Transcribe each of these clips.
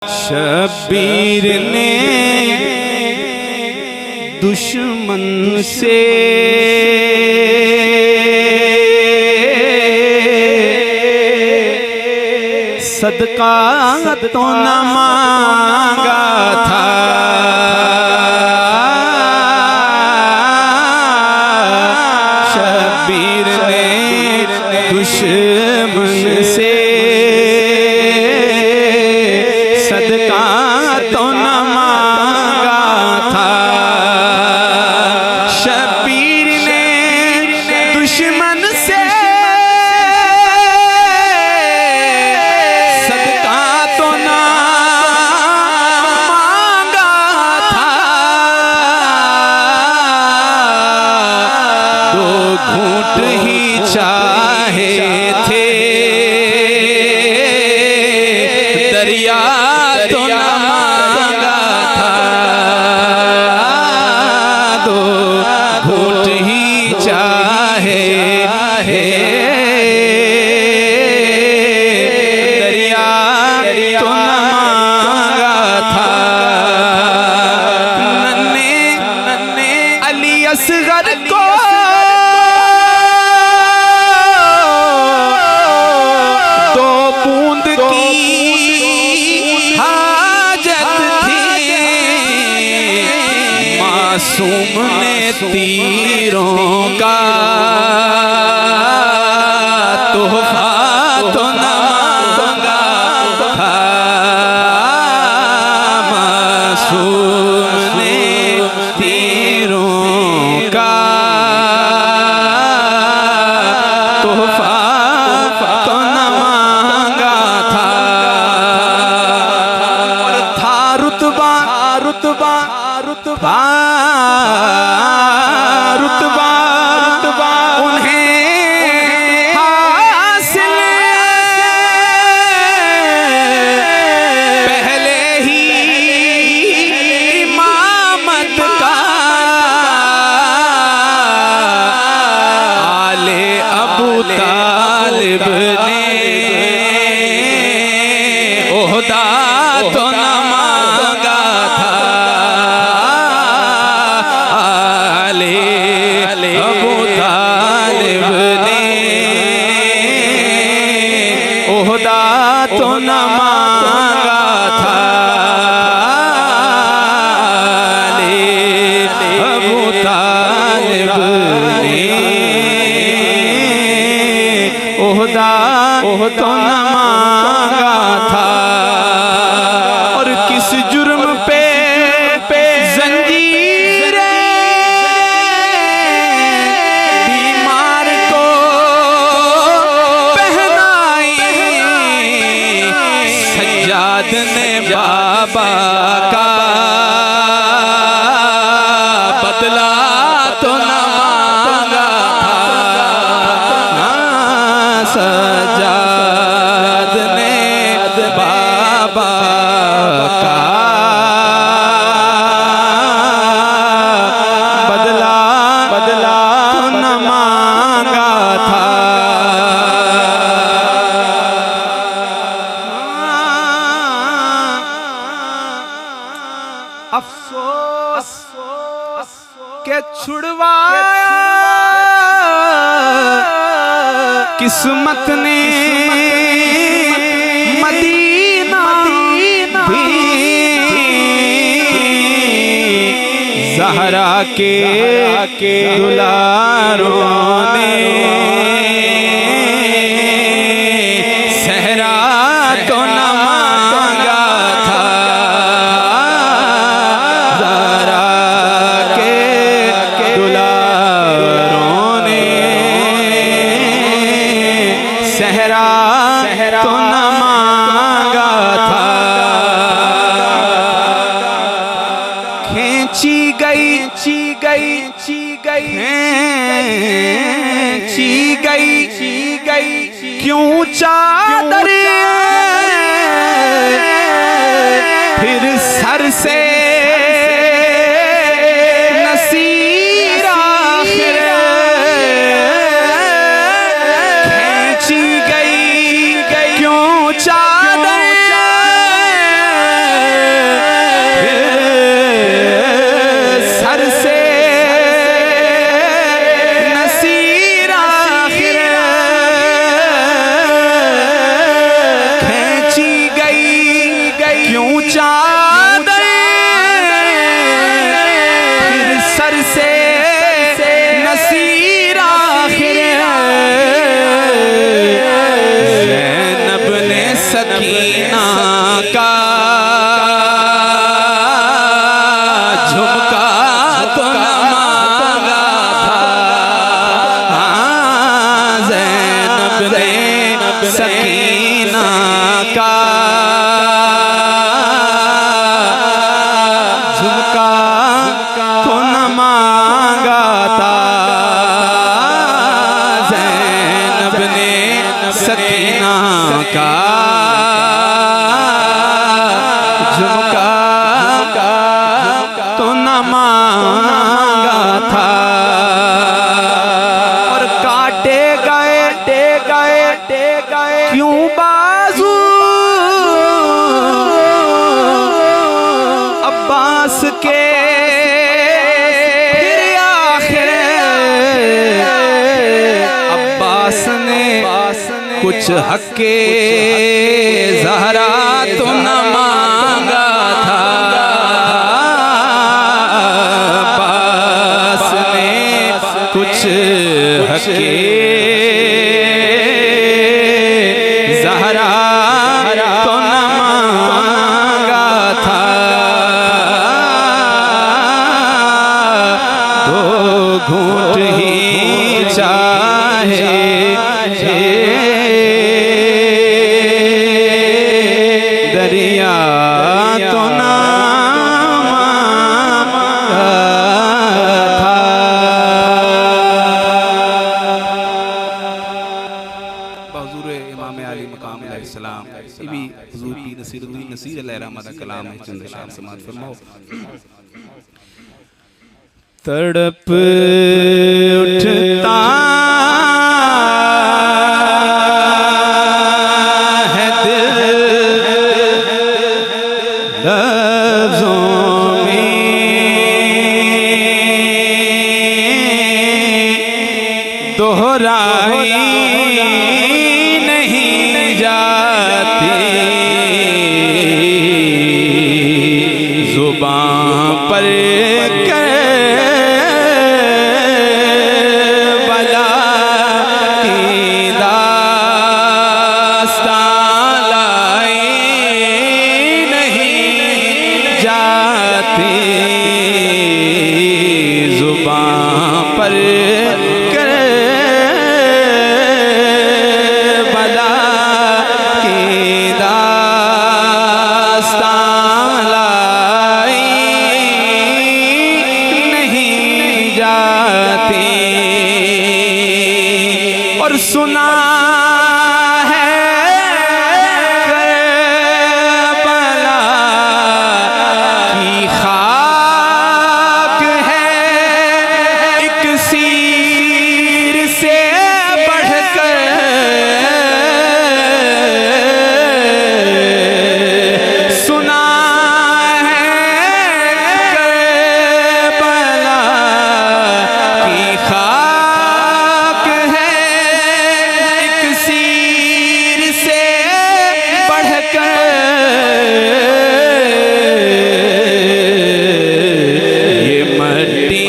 शब्बीर ने दुश्मन से सदका तो न मांगा था। शब्बीर ने दुश्मन से सदका तो न मांगा था। शब्बीर ने दुश्मन से सदका तो न मांगा था। दो घूंट ही चाहे थे दरिया तो न मांगा था। दो घूंट ही चाहे दरिया तो न मांगा था। नन्हे अली असगर को दो बूंद की हाजत थी। मासूम ने तीरों का तोहफा तो न मांगा था। मासूम ने तीरों का तोहफा तो न मांगा था। और था रुतबा उन्हें हासिल पहले ही इमामत का। आले अबू तालिब ने ओहदा तो न मांगा था। आले अबू तालिब ने ओहदा तो न मांगा था। आले अबू तालिब ने ओहदा तो न मांगा था। और किस जुर्म पे जंजीरें बीमार को पहनाई। सज्जाद ने बाबा का बदला तो न मांगा था। सज्जाद ने बाबा का बदला तो न मांगा था। अफसोस के छुड़वाया किस्मत ने मदीना भी। ज़हरा के दुलारों ने सहरा तो न मांगा था। ज़हरा के दुलारों ने सहरा तो न मांगा था। खींची गई क्यों चादर फिर सर से नसीर आखिर खींची गई क्यों चादर क्यों चादर फिर सर से नसीर आखिर ज़ैनब ने सकीना का सकीना का झुमका तो न मांगा था। ज़ैनब ने सकीना का झुमका तो न मांगा था। और काटे गए क्यों बाजू अब्बास के फिर आखिर अब्बास ने कुछ हक़े ज़हरा तो न मांगा था। अब्बास ने कुछ हक़े तो न मांगा था। दो घूंट ही चाहे दरिया तो न मांगा था। हुज़ूर इमाम आली मकाम अलैहिस्सलाम ये भी हुज़ूर की नसीरुद्दीन नसीर अलैहिर्रहमत का कलाम है। चंद शार समात फरमाओ। तड़प उठता है दिल लफ्ज़ों में दोहराई ज़ुबान पर करबला की दास्तां लाई नहीं जाती। ज़ुबान पर करबला की दास्तां और सुना है करबला की खाक है एक सीर से बढ़कर। सुना है करबला की खाक है एक सीर से बढ़कर। ये मट्टी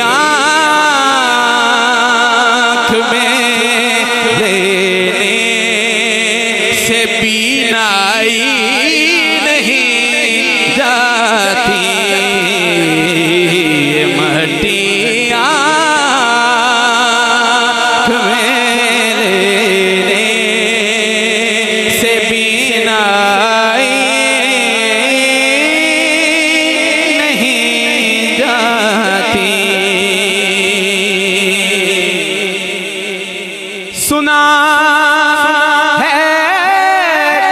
आँख में लेने से बीनाई नहीं जाती। ये मट्टी आँख में लेने से बीनाई नहीं जाती। सुना है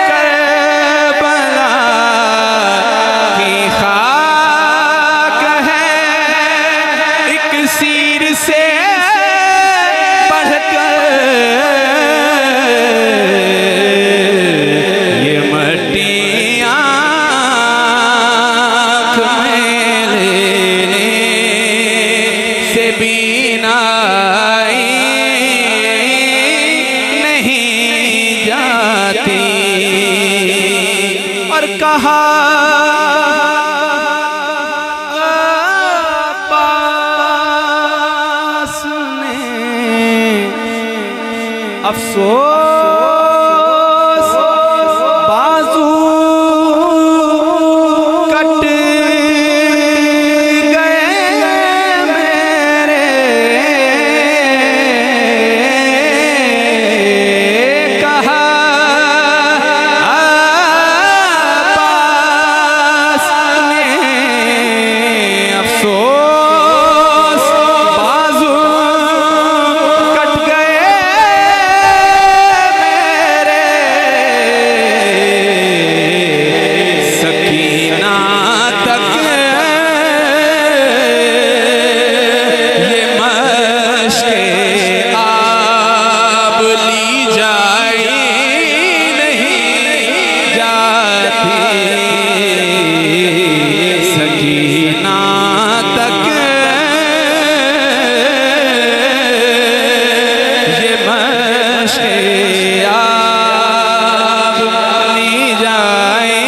करबला की खाक कहा अब्बास ने अफसोस बाजू कट गए मेरे, कहा अब्बास ने अफसोस बाजू कट गए मेरे, सकीना तक ये मश्के आब ली जाए नहीं जाती, सकीना तक ये मश्के आब ली जाए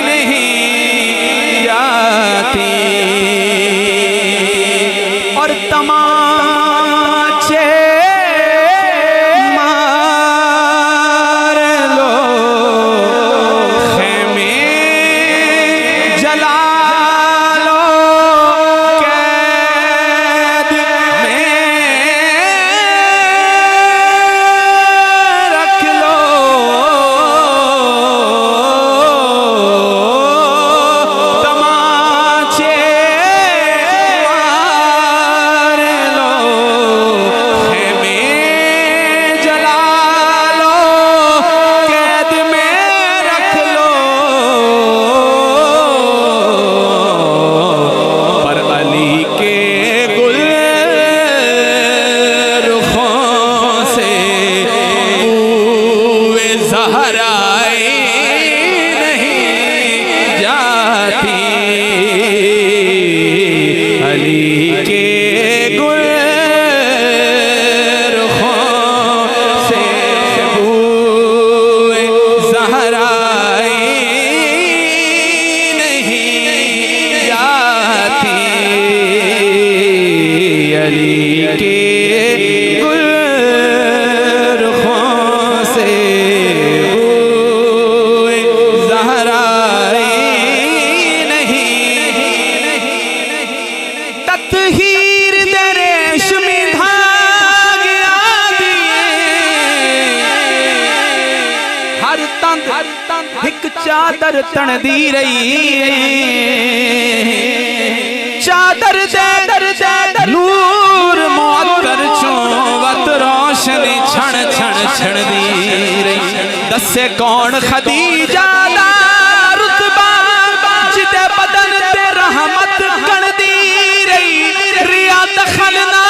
नहीं जाती, और तमाचे मार लो, खेमे जला लो, कैद में रख लो, तमाचे मार लो, खेमे जला लो, कैद में रख लो, पर अली के गुल रुखों से बूए ज़हराए नहीं जाती, अली के गुल रुखों से बूए ज़हराए नहीं जाती, अली के गुल रुखों से बूए ज़हराए नहीं, तत्हीर दे रेशमी धागे दिए, हर तंद एक चादर तन दी रही, चादर दे नूर मुअत्तर चों वत रोशनी छण छण छण दी रही, दसे कौन खदीजा दा रुतबा जिदे बदन ते रहमत कण दी रही, रिया दखलना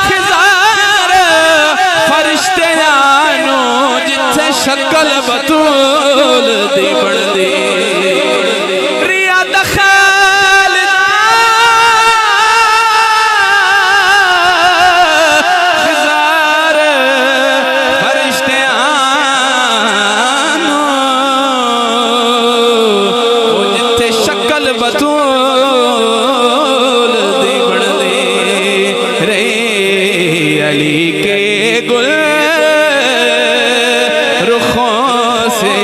खिजार फरिश्ते आनो जिथे शक्ल बतूल दी बन दी, रिया दखलना खिजार फरिश्ते आनो जिथे शक्ल बतूल दी बन दी रे, अली के गुल रुखों से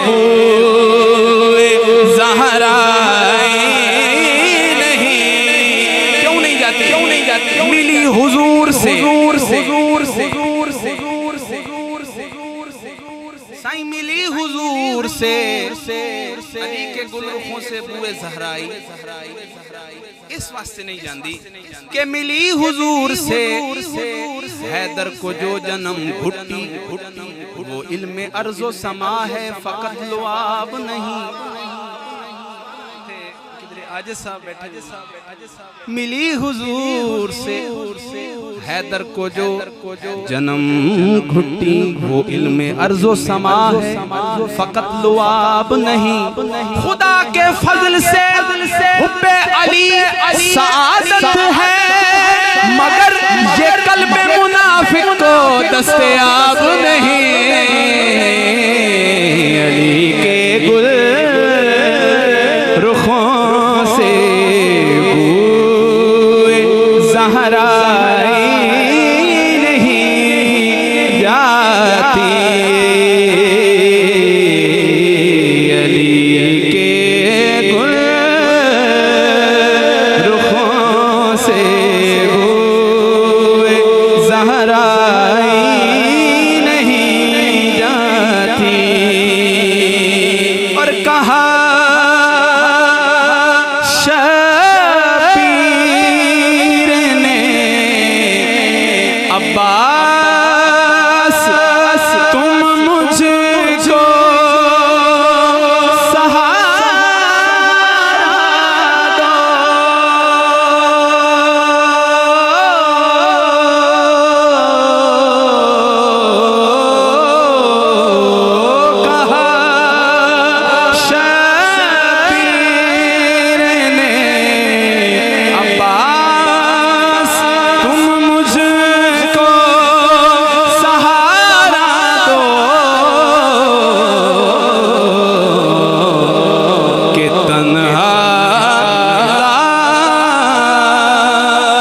बूए ज़हराए नहीं, क्यों नहीं जाती, क्यों नहीं जाती, मिली हुजूर से, साईं मिली हुजूर से, अली के गुल रुखों से बूए ज़हराई, इस वास्ते नहीं जानती कि मिली हुजूर से, हैदर को जो जन्म घुट्टी वो इल्म अर्ज़ो समा है फ़कत लुआब नहीं, आज साहब बैठे, मिली हुजूर से, हैदर को जो जन्म घुट्टी वो इल्म अर्ज़ो समा है फ़कत लुआब नहीं, खुदा के फजल से हुब्बे अली सादत है, मगर ये कल्बे मुनाफिक को दस्तयाब नहीं, अली के गुल के गुल रुखों से बूए ज़हराई नहीं जाती। और कहा शबीर ने अब्बास तुम मुझको सहारा दो। कहा शबीर ने अब्बास तुम मुझको सहारा दो कि तन्हा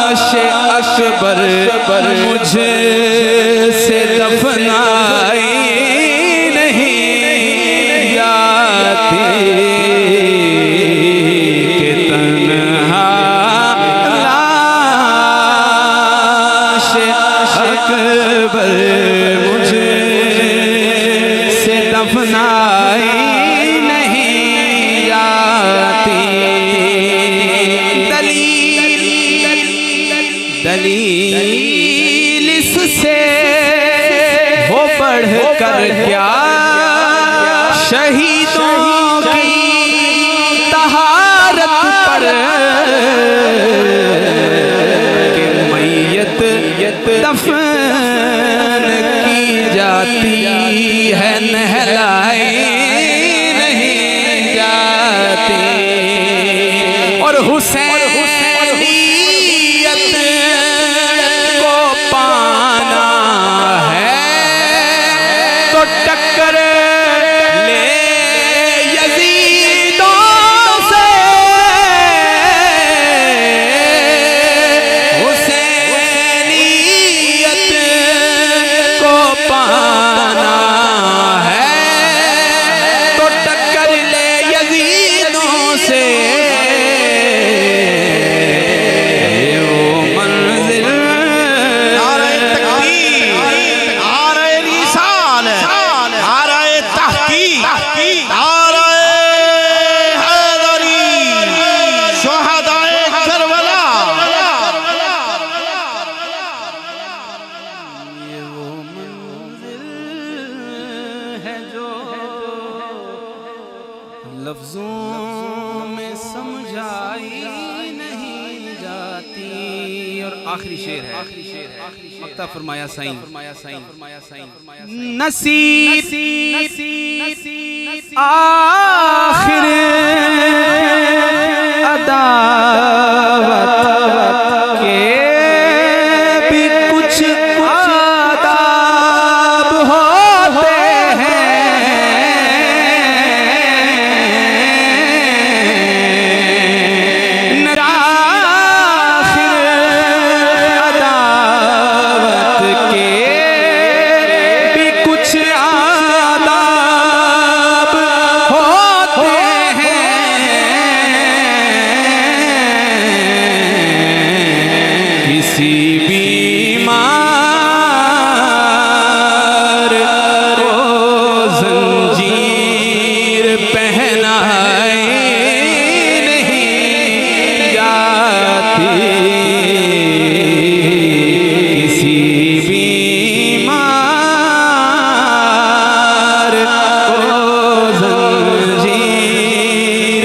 लाश अकबर मुझे से दफनाई नहीं जाती। कि तन्हा लाश अकबर मुझे से दफनाई नहीं जाती। दलील इससे हो बढ़ कर क्या शहीदों की तहारत पर कि मैयत दफन की जाती है नहलाई नहीं जाती। और हुसैनियत को पाना है तो टक्कर ले यजीदों से। हुसैनियत को पाना है तो टक्कर ले यजीदों से। लफ्जों में समझाई नहीं जाती। और आखिरी शेर है, मक्ता फरमाया साईं नसीब आखिर अदावत के भी कुछ आदाब होते हैं। किसी बीमार को जंजीर पहनाई नहीं जाती। किसी बीमार को जंजीर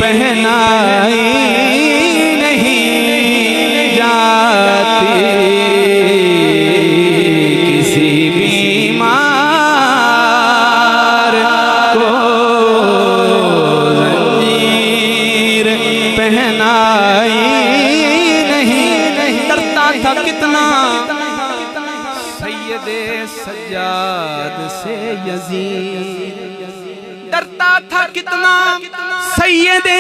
पहनाई किसी बीमार को जंजीर पहनाई नहीं। डरता था कितना सैयदे सज्जाद से यजीद, डरता था कितना सैयदे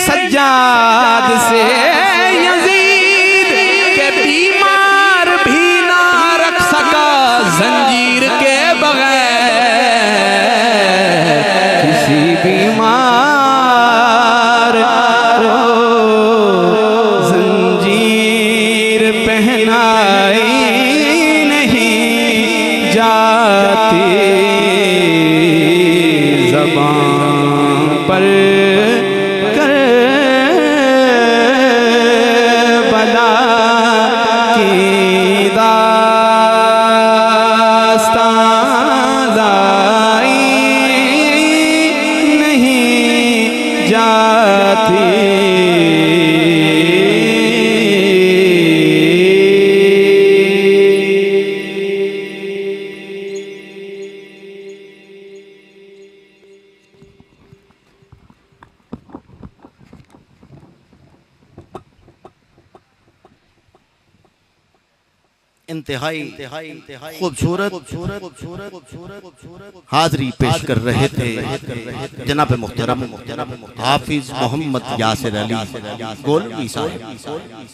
सज्जाद से यजीद के बीमार भी ना रख सका जंजीर के बगैर। किसी बीमार जाती। इंतहाई खूबसूरत हाजिरी पेश कर रहे थे जनाब मुहतरम हाफिज मोहम्मद यासिर अली गोलवी साहब।